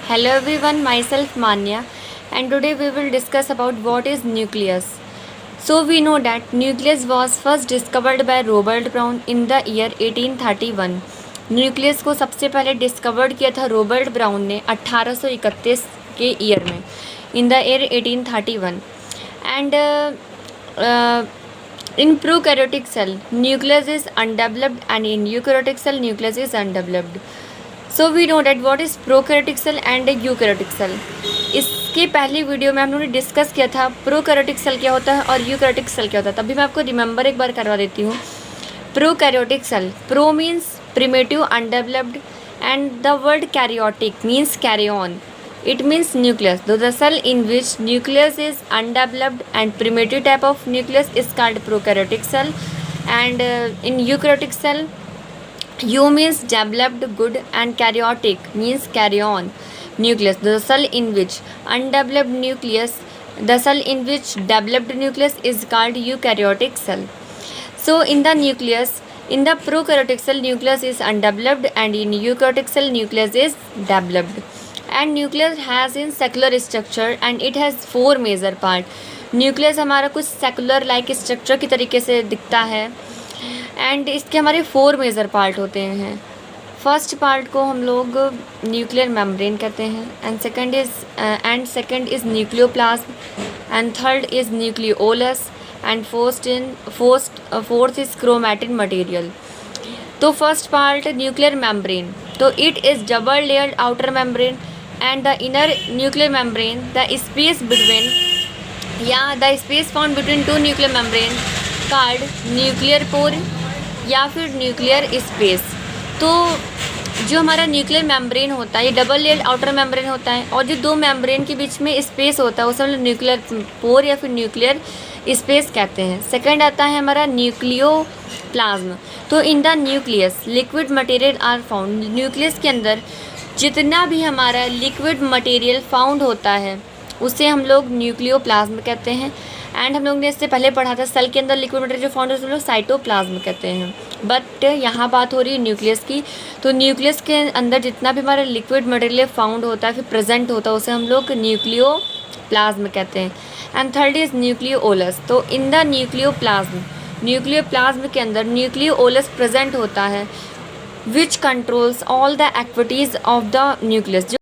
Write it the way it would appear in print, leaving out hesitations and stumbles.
Hello everyone, myself Manya, and today we will discuss about what is nucleus. So we know that nucleus was first discovered by Robert Brown in the year 1831. Nucleus को सबसे पहले discovered किया था Robert brown ने 1831 के year में, in the year 1831. And in prokaryotic cell nucleus is undeveloped and in eukaryotic cell nucleus is undeveloped. So we know that what is prokaryotic cell and eukaryotic cell. इसके पहली video में हम लोगों ने discuss किया था prokaryotic cell क्या होता है और यूकैरियोटिक सेल क्या होता है. तभी मैं आपको रिमेंबर एक बार करवा देती हूँ. Prokaryotic cell, pro means primitive undeveloped and the word karyotic means carry on. It means nucleus. Though the cell in which nucleus is undeveloped and primitive type of nucleus is called prokaryotic cell. And in eukaryotic cell, U means developed, good, and karyotic means carry on nucleus. The cell in which undeveloped nucleus, the cell in which developed nucleus is called eukaryotic cell. So in the nucleus, in the prokaryotic cell nucleus is undeveloped and in eukaryotic cell nucleus is developed. And nucleus has in secular structure and it has four major part. nucleus हमारा कुछ secular like structure की तरीके से दिखता है and इसके हमारे four major part होते हैं. फर्स्ट पार्ट को हम लोग न्यूक्लियर मेम्ब्रेन कहते हैं and second is nucleoplasm and third is nucleolus and fourth is chromatin material. तो फर्स्ट पार्ट न्यूक्लियर मेम्ब्रेन, तो it is double layered outer membrane and the inner nuclear membrane the space between या the space found between two nuclear membrane called nuclear pore या फिर nuclear space. तो जो हमारा nuclear membrane होता है ये डबल लेयर्ड आउटर मेम्ब्रेन होता है और जो दो मेम्ब्रेन के बीच में स्पेस होता है उसे हम लोग न्यूक्लियर पोर या फिर न्यूक्लियर स्पेस कहते हैं. सेकंड आता है हमारा न्यूक्लियोप्लाज्म. तो in the nucleus liquid material are found. Nucleus के अंदर जितना भी हमारा लिक्विड मटेरियल फाउंड होता है उसे हम लोग न्यूक्लियोप्लाज्म कहते हैं. एंड हम लोग ने इससे पहले पढ़ा था सेल के अंदर लिक्विड मटेरियल जो फाउंड होता है उसे हम लोग साइटोप्लाज्म कहते हैं. बट यहाँ बात हो रही है न्यूक्लियस की. तो न्यूक्लियस के अंदर जितना भी हमारा लिक्विड मटेरियल फाउंड होता है फिर प्रेजेंट होता है उसे हम लोग न्यूक्लियोप्लाज्म कहते हैं. And third is nucleolus. तो इन द न्यूक्लियोप्लाज्म के अंदर न्यूक्लियोलस प्रेजेंट होता है विच controls all the activities of the nucleus.